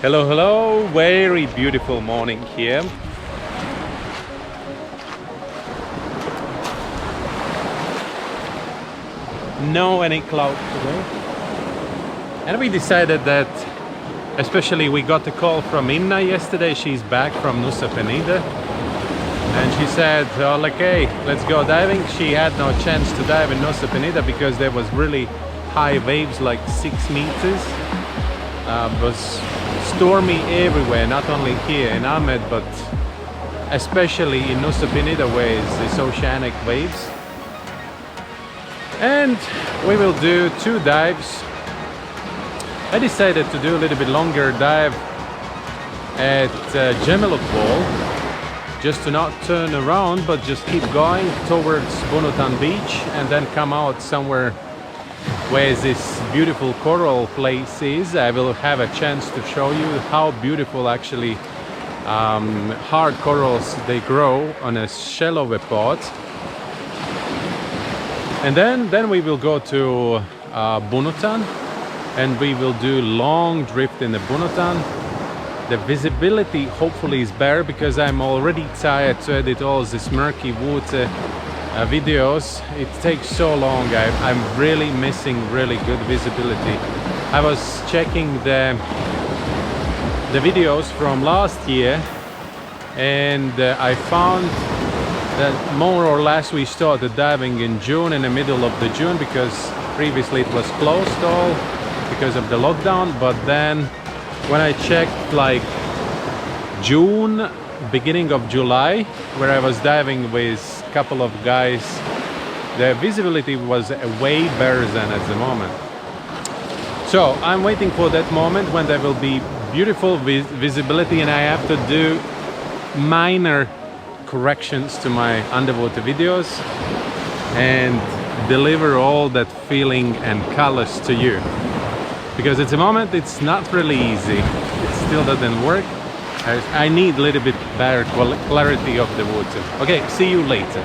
Hello, hello, very beautiful morning here. No any cloud today. And we decided that, especially we got a call from Inna yesterday, she's back from Nusa Penida. And she said, oh, okay, let's go diving. She had no chance to dive in Nusa Penida because there was really high waves, like 6 meters. It was stormy everywhere, not only here in Amed, but especially in Nusa Penida where it's oceanic waves. And we will do 2 dives. I decided to do a little bit longer dive at Gemeluk Wall, just to not turn around but just keep going towards Bunutan Beach and then come out somewhere where this beautiful coral place is. I will have a chance to show you how beautiful actually hard corals they grow on a shell of a pot. And then we will go to Bunutan and we will do long drift in the Bunutan. The visibility hopefully is better because I'm already tired to edit all this murky water videos. It takes so long. I'm really missing really good visibility. I was checking the videos from last year and I found that more or less we started diving in June, in the middle of the June, because previously it was closed all because of the lockdown. But then when I checked like June, beginning of July, where I was diving with a couple of guys, the visibility was way better than at the moment. So I'm waiting for that moment when there will be beautiful visibility and I have to do minor corrections to my underwater videos and deliver all that feeling and colors to you, because at the moment it's not really easy. It still doesn't work. I need a little bit better clarity of the water. Okay, see you later.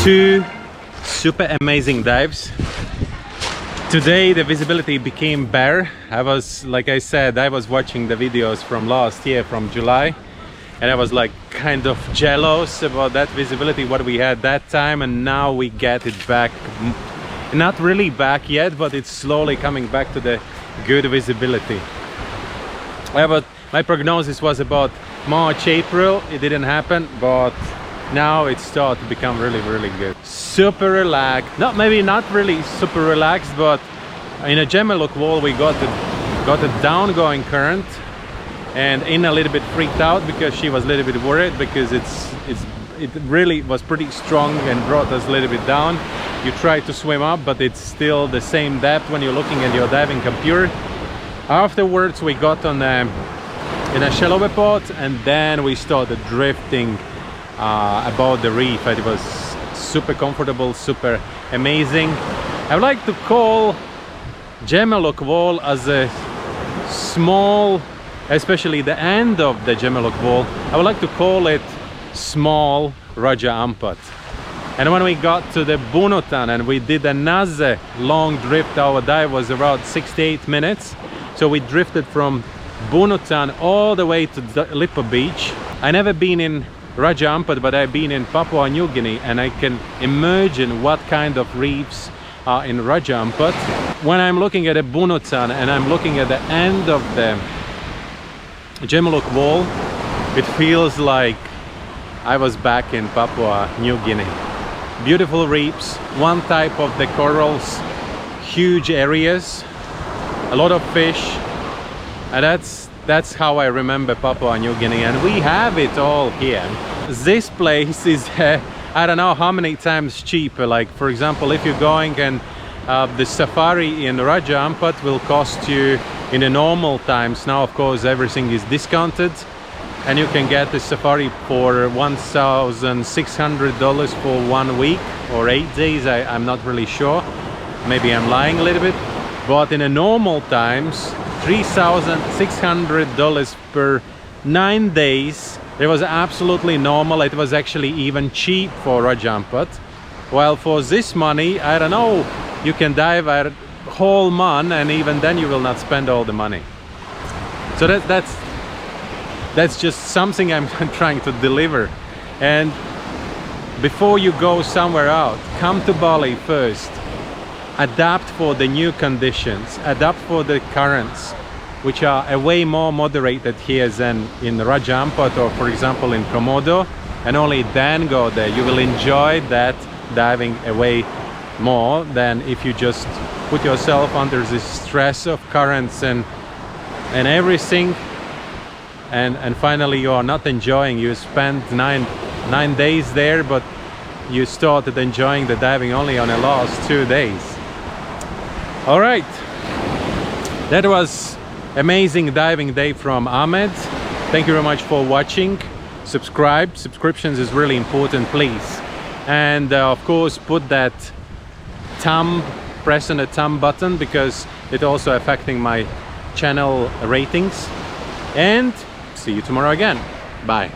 Two super amazing dives. Today the visibility became bare. Like I said, I was watching the videos from last year, from July, and I was like kind of jealous about that visibility, what we had that time, and now we get it back. Not really back yet, but it's slowly coming back to the good visibility. But my prognosis was about March, April. It didn't happen, but now it started to become really good. Super relaxed. Maybe not really super relaxed, but in a Gemeluk wall we got a downgoing current, and in a little bit freaked out because she was a little bit worried because it really was pretty strong and brought us a little bit down. You try to swim up, but it's still the same depth when you're looking at your diving computer. Afterwards we got on in a shallower part, and then we started drifting about the reef. It was super comfortable, super amazing. I would like to call Gemeluk wall as a small, especially the end of the Gemeluk wall, I would like to call it small Raja Ampat. And when we got to the Bunutan and we did another long drift, our dive was around 68 minutes. So we drifted from Bunutan all the way to Lipa Beach. I never been in Raja Ampat, but I've been in Papua New Guinea, and I can imagine what kind of reefs are in Raja Ampat. When I'm looking at a Bunutan and I'm looking at the end of the Gemeluk wall, it feels like I was back in Papua New Guinea. Beautiful reefs, one type of the corals, huge areas, a lot of fish, and that's how I remember Papua New Guinea, and we have it all here. This place is I don't know how many times cheaper. Like for example, if you're going and the safari in Raja Ampat will cost you in the normal times, now of course everything is discounted, and you can get the safari for $1,600 for 1 week or 8 days. I'm not really sure, maybe I'm lying a little bit, but in the normal times $3,600 per 9 days. It was absolutely normal. It was actually even cheap for Raja Ampat. Well, for this money, I don't know, you can dive a whole month, and even then you will not spend all the money. So that's just something I'm trying to deliver. And before you go somewhere out, come to Bali first. Adapt for the new conditions, adapt for the currents, which are a way more moderated here than in Raja Ampat or for example in Komodo, and only then go there. You will enjoy that diving away more than if you just put yourself under the stress of currents and everything, and finally you are not enjoying. You spent nine days there, but you started enjoying the diving only on the last 2 days. All right, that was amazing diving day from Amed. Thank you very much for watching. Subscriptions is really important, please. And of course put that press on the thumb button, because it's also affecting my channel ratings. And see you tomorrow again. Bye.